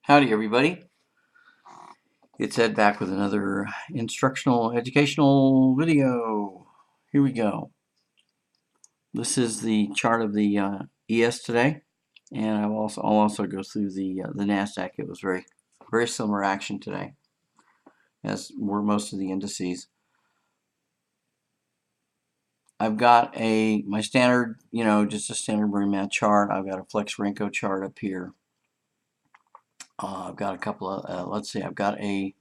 Howdy everybody, it's Ed back with another instructional educational video. Here we go. This is the chart of the ES today, and I'll also go through the NASDAQ. It was very similar action today, as were most of the indices. I've got my standard, just a standard Mat chart. I've got a Flex Renko chart up here. I've got a couple of, let's see, I've got a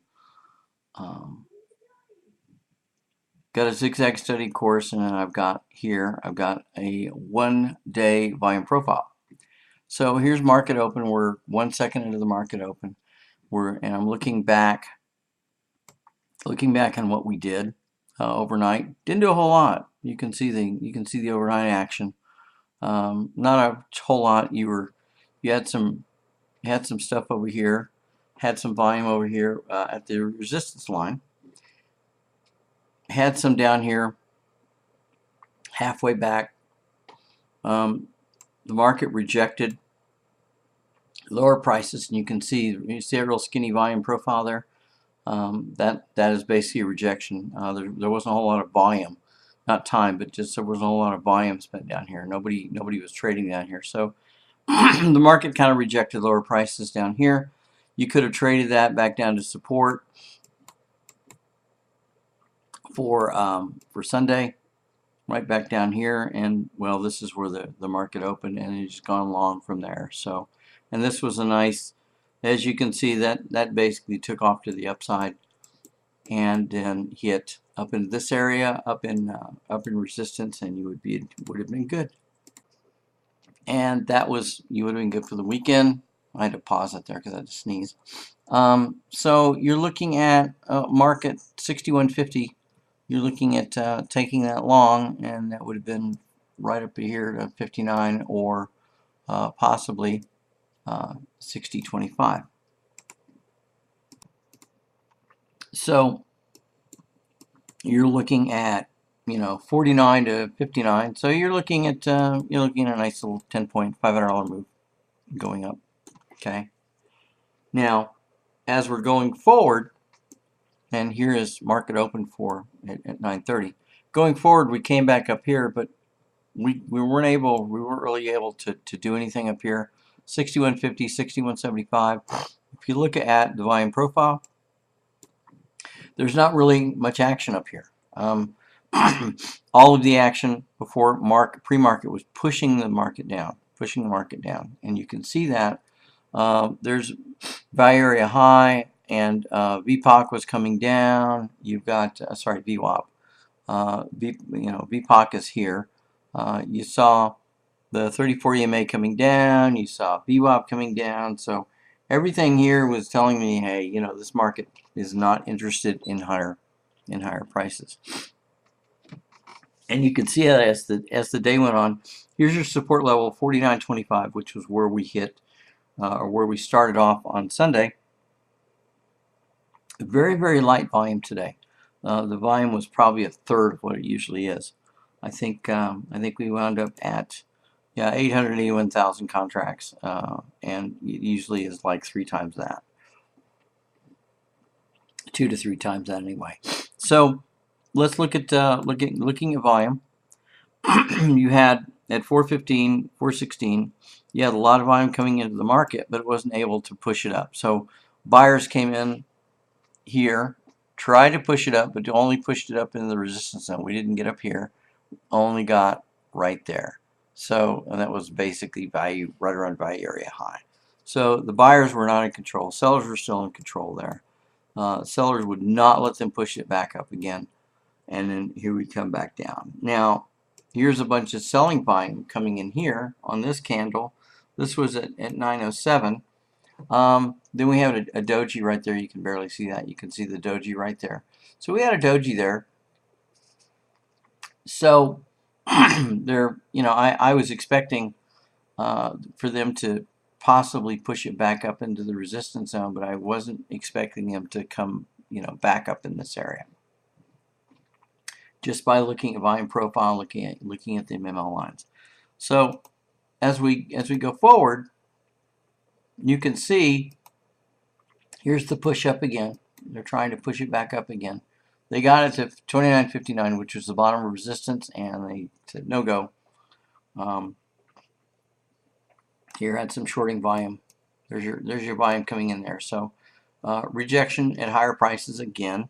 zigzag study course, and then I've got a 1-day volume profile. So here's market open. We're 1 second into the market open. And I'm looking back on what we did overnight. Didn't do a whole lot. You can see the overnight action. Not a whole lot. You had some stuff over here, had some volume over here at the resistance line. Had some down here halfway back. The market rejected lower prices, and you see a real skinny volume profile there. That is basically a rejection. There wasn't a whole lot of volume, not time, but just there wasn't a whole lot of volume spent down here. Nobody was trading down here, so the market kind of rejected lower prices down here. You could have traded that back down to support for Sunday, right back down here, and well, this is where the market opened, and it's gone long from there. So, and this was a nice, as you can see, that basically took off to the upside, and then hit up in this area, up in resistance, and you would have been good. And you would have been good for the weekend. I had to pause it there because I had to sneeze. So you're looking at market 6150. You're looking at taking that long, and that would have been right up here to 59 or possibly 60.25. So you're looking at 49 to 59. So you're looking at a nice little $10.500 move going up. Okay. Now, as we're going forward, and here is market open for at 9:30. Going forward, we came back up here, but we weren't really able to do anything up here. 61.50, 61.75. If you look at the volume profile, there's not really much action up here. All of the action before pre-market was pushing the market down, and you can see that there's value area high, and VPOC was coming down. You've got VWAP. VPOC is here. You saw the 34 EMA coming down. You saw VWAP coming down. So everything here was telling me, hey, this market is not interested in higher prices. And you can see as the day went on, here's your support level 49.25, which was where we hit or where we started off on Sunday. Very, very light volume today. The volume was probably a third of what it usually is. I think we wound up at 881,000 contracts, and it usually is like 3 times that, 2 to 3 times that anyway. So let's look at looking at volume. You had at 415, 416, you had a lot of volume coming into the market, but it wasn't able to push it up. So buyers came in here, tried to push it up, but only pushed it up into the resistance zone. We didn't get up here, only got right there. So, and that was basically right around value area high. So the buyers were not in control. Sellers were still in control there. Sellers would not let them push it back up again. And then here we come back down. Now, here's a bunch of selling volume coming in here on this candle. This was at 907. Then we have a doji right there. You can barely see that. You can see the doji right there. So we had a doji there. So there, I was expecting for them to possibly push it back up into the resistance zone, but I wasn't expecting them to come, back up in this area. Just by looking at volume profile, looking at the MML lines. So as we go forward, you can see Here's the push up again. They're trying to push it back up again. They got it to 29.59, which was the bottom of resistance, and they said no go. Here had some shorting volume. There's your volume coming in there. So rejection at higher prices again.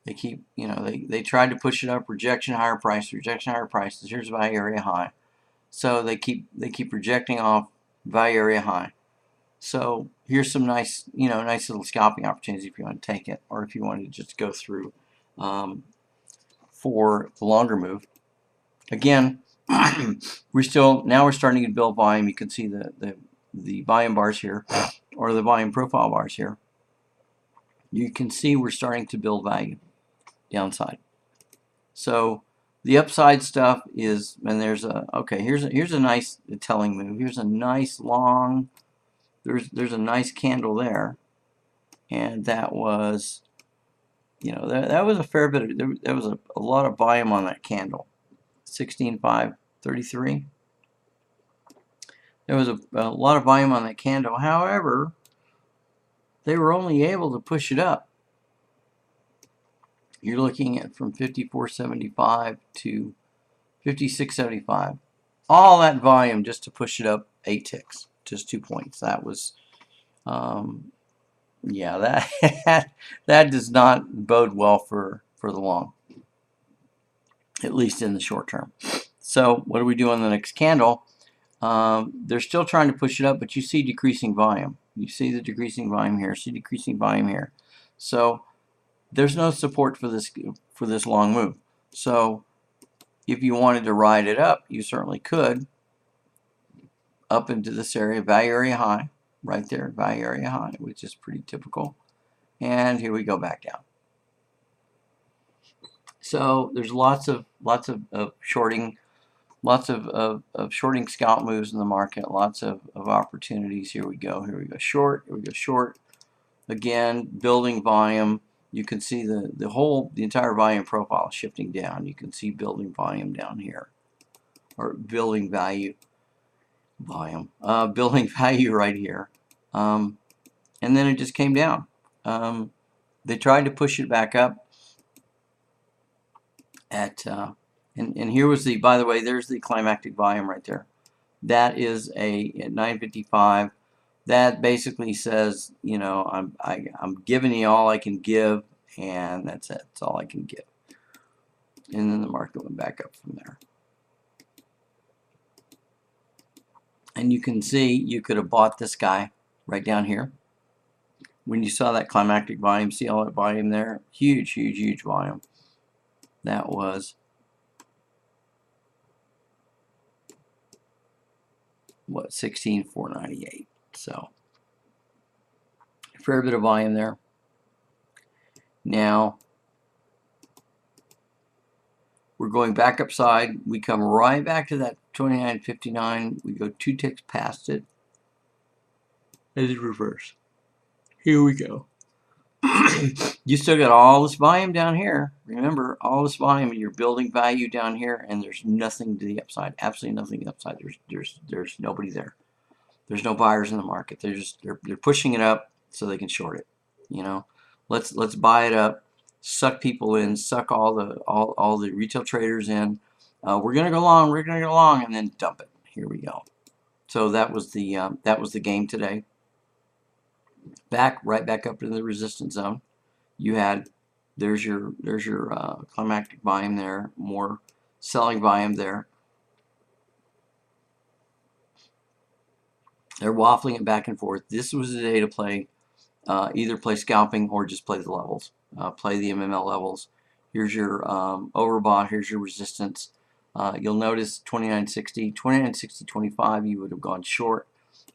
They keep, they tried to push it up. Rejection, higher price. Rejection, higher prices. Here's value area high. So they keep rejecting off value area high. So here's some nice, nice little scalping opportunities if you want to take it, or if you want to just go through for the longer move. Again, we're starting to build volume. You can see the volume bars here, or the volume profile bars here. You can see we're starting to build value downside. So the upside stuff is, and there's a, okay, here's a nice telling move. Here's a nice long, there's a nice candle there, and that was, that was a fair bit of, there was a lot of volume on that candle. 16.533. There was a lot of volume on that candle. However, they were only able to push it up. You're looking at from 54.75 to 56.75. All that volume just to push it up 8 ticks, just 2 points. That was, yeah, that does not bode well for the long, at least in the short term. So what do we do on the next candle? They're still trying to push it up, but you see decreasing volume. You see the decreasing volume here. See decreasing volume here. So there's no support for this long move. So if you wanted to ride it up, you certainly could. Up into this area, value area high, right there, value area high, which is pretty typical. And here we go back down. So there's lots of shorting. Lots of shorting scalp moves in the market, lots of opportunities. Here we go short, here we go short. Again, building volume. You can see the entire volume profile shifting down. You can see building volume down here, or building value volume, building value right here. And then it just came down. They tried to push it back up at and here was the, by the way, there's the climactic volume right there. That is at 955. That basically says, I'm giving you all I can give, and that's it. That's all I can give. And then the market went back up from there. And you can see you could have bought this guy right down here. When you saw that climactic volume, see all that volume there? Huge, huge, huge volume. That was what, 16,498. So a fair bit of volume there. Now we're going back upside. We come right back to that 29.59. We go 2 ticks past it. And it's reverse. Here we go. You still got all this volume down here. Remember, all this volume, and you're building value down here, and there's nothing to the upside. Absolutely nothing to the upside. There's nobody there. There's no buyers in the market. They're pushing it up so they can short it. Let's buy it up, suck people in, suck all the retail traders in. We're gonna go long. We're gonna go long, and then dump it. Here we go. So that was the game today. Right back up to the resistance zone. You had there's your climactic volume there, more selling volume there. They're waffling it back and forth. This was the day to play, either play scalping or just play the levels, play the MML levels. Here's your overbought. Here's your resistance. You'll notice 29.60, 29.60.25. You would have gone short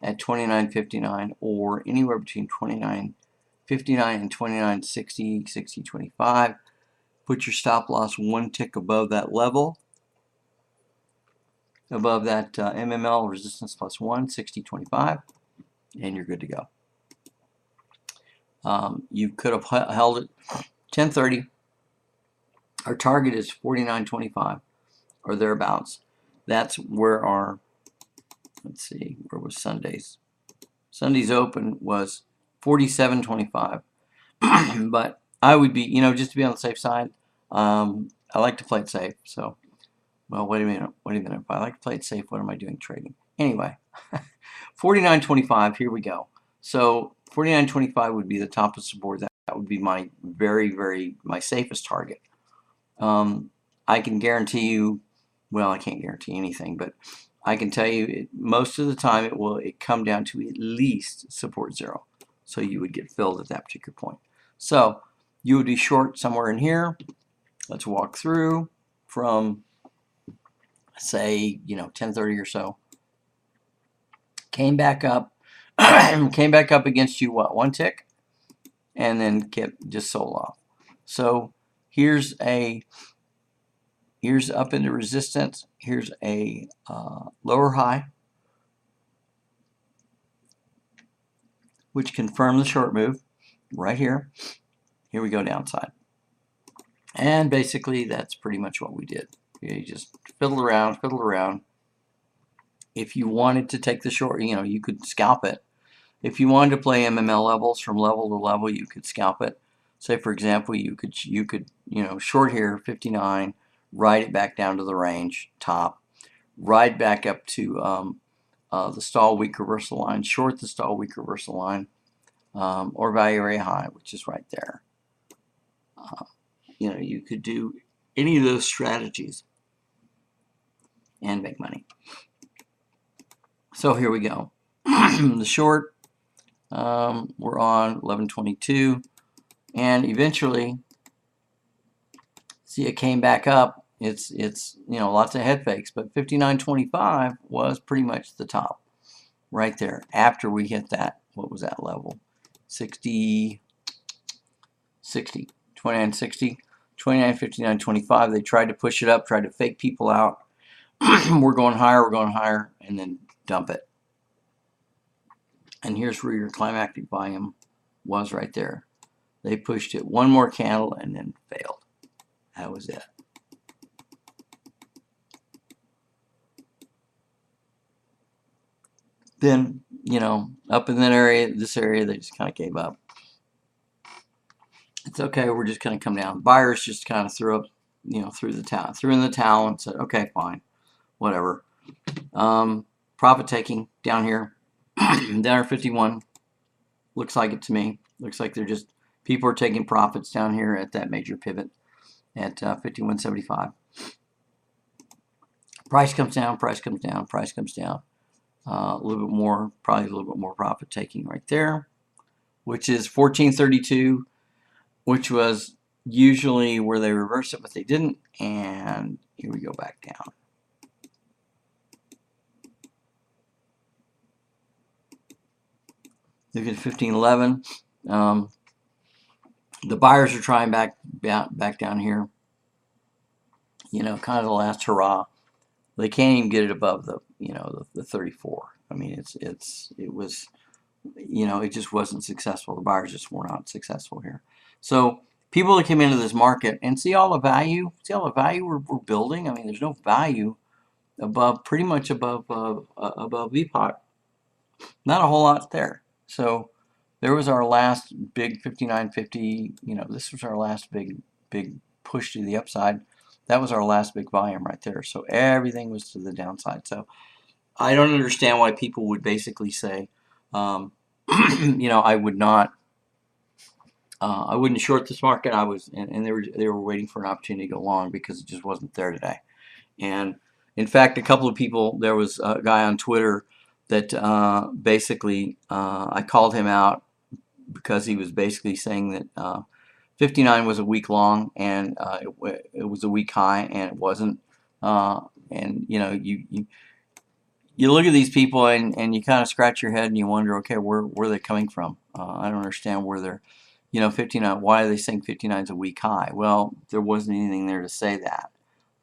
at 29.59, or anywhere between 29.59 and 29.60, 60.25. Put your stop loss 1 tick above that level, above that MML resistance plus 1, 60.25, and you're good to go. You could have held it 10.30. Our target is 49.25 or thereabouts. That's where our, let's see, where was Sunday's Sunday's open was 47.25. But I would be, just to be on the safe side, I like to play it safe. So, well, wait a minute. If I like to play it safe, what am I doing trading? Anyway, 49.25, here we go. So 49.25 would be the top of support. That would be my my safest target. I can guarantee you, well, I can't guarantee anything, but I can tell you most of the time it will come down to at least support 0. So you would get filled at that particular point. So you would be short somewhere in here. Let's walk through from, say, 10:30 or so. Came back up, came back up against you, what, 1 tick? And then just sold off. So here's up into resistance. Here's a lower high, which confirmed the short move right here. Here we go downside. And basically that's pretty much what we did. You just fiddled around. If you wanted to take the short, you could scalp it. If you wanted to play MML levels from level to level, you could scalp it. Say for example, you could short here 59, ride it back down to the range top, ride back up to the stall weak reversal line, short the stall weak reversal line, or value area high, which is right there. You could do any of those strategies and make money. So here we go. The short, we're on 11.22, and eventually, see, it came back up. It's lots of head fakes, but 59.25 was pretty much the top right there after we hit that. What was that level? 60, 29.60, 29.59.25. They tried to push it up, tried to fake people out. we're going higher, and then dump it. And here's where your climactic volume was right there. They pushed it one more candle and then failed. That was it. Then, up in that area, this area, they just kind of gave up. It's okay, we're just going to come down. Buyers just kind of threw in the towel and said, okay, fine, whatever. Profit taking down here, down 51. Looks like it to me. Looks like people are taking profits down here at that major pivot at 51.75. Price comes down, price comes down, price comes down. A little bit more, probably a little bit more profit taking right there, which is 14.32, which was usually where they reversed it, but they didn't. And here we go back down. Look at 15.11. The buyers are trying back down here. Kind of the last hurrah. They can't even get it above the the 34. I mean, it was it just wasn't successful. The buyers just were not successful here. So people that came into this market and see all the value we're building. I mean, there's no value pretty much above VPOT. Not a whole lot there. So there was our last big 59.50. This was our last big push to the upside. That was our last big volume right there. So everything was to the downside. So I don't understand why people would basically say, I would not, I wouldn't short this market. And they were waiting for an opportunity to go long because it just wasn't there today. And in fact, a couple of people, there was a guy on Twitter that basically I called him out because he was basically saying that 59 was a week long and it was a week high, and it wasn't. And you look at these people and you kind of scratch your head and you wonder, okay, where are they coming from? I don't understand where they're, 59. Why are they saying 59 is a week high? Well, there wasn't anything there to say that.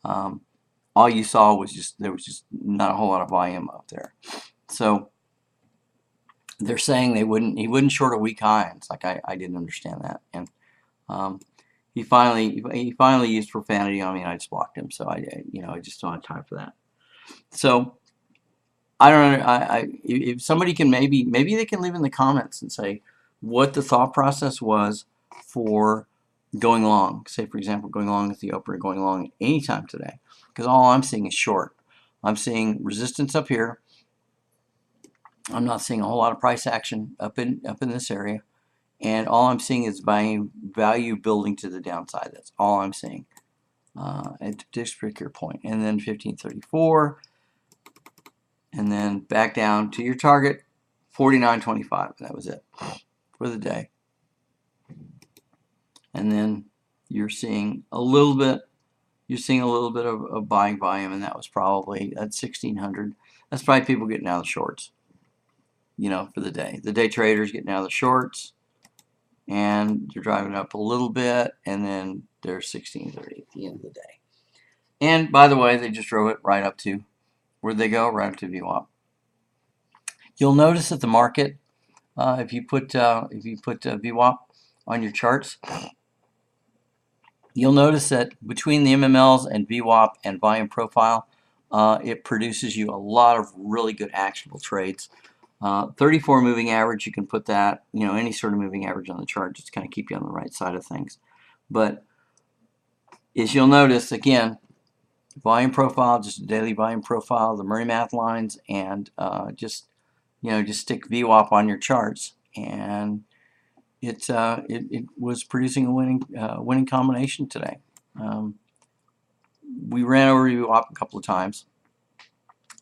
All you saw was there was just not a whole lot of volume up there. So they're saying he wouldn't short a week high. It's like I didn't understand that. And he finally used profanity on me, and I just blocked him. So I just don't have time for that. So I don't know. If somebody can maybe they can leave in the comments and say what the thought process was for going long. Say for example, going long with the opener, going long anytime today. Because all I'm seeing is short. I'm seeing resistance up here. I'm not seeing a whole lot of price action up in this area, and all I'm seeing is value building to the downside. That's all I'm seeing at this particular point. And then 1534. And then back down to your target, 49.25. That was it for the day. And then you're seeing a little bit of buying volume, and that was probably at 1600. That's probably people getting out of the shorts, you know, for the day. The day traders getting out of the shorts, and they're driving up a little bit, and then they're 1630 at the end of the day. And by the way, they just drove it right up to, where'd they go? Right up to VWAP. You'll notice that the market, if you put VWAP on your charts, you'll notice that between the MMLs and VWAP and volume profile, it produces you a lot of really good actionable trades. 34 moving average, you can put that, you know, any sort of moving average on the chart, just kind of keep you on the right side of things. But as you'll notice, again, volume profile, just a daily volume profile, the Murray math lines, and just stick VWAP on your charts, and it was producing a winning combination today. We ran over VWAP a couple of times.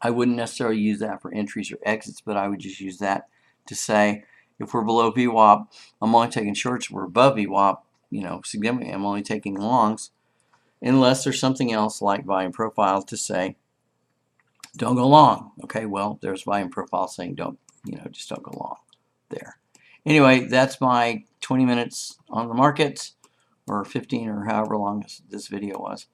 I wouldn't necessarily use that for entries or exits, but I would just use that to say, if we're below VWAP, I'm only taking shorts. If we're above VWAP, you know, significantly, I'm only taking longs, unless there's something else like volume profile to say, don't go long. Okay, well, there's volume profile saying just don't go long there. Anyway, that's my 20 minutes on the markets, or 15, or however long this video was.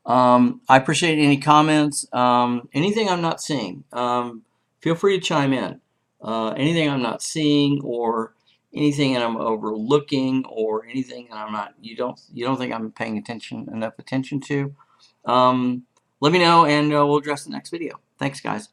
I appreciate any comments. Anything I'm not seeing, feel free to chime in. Anything I'm not seeing, or anything that I'm overlooking, or anything that you don't think I'm paying enough attention to, let me know, and we'll address the next video. Thanks, guys.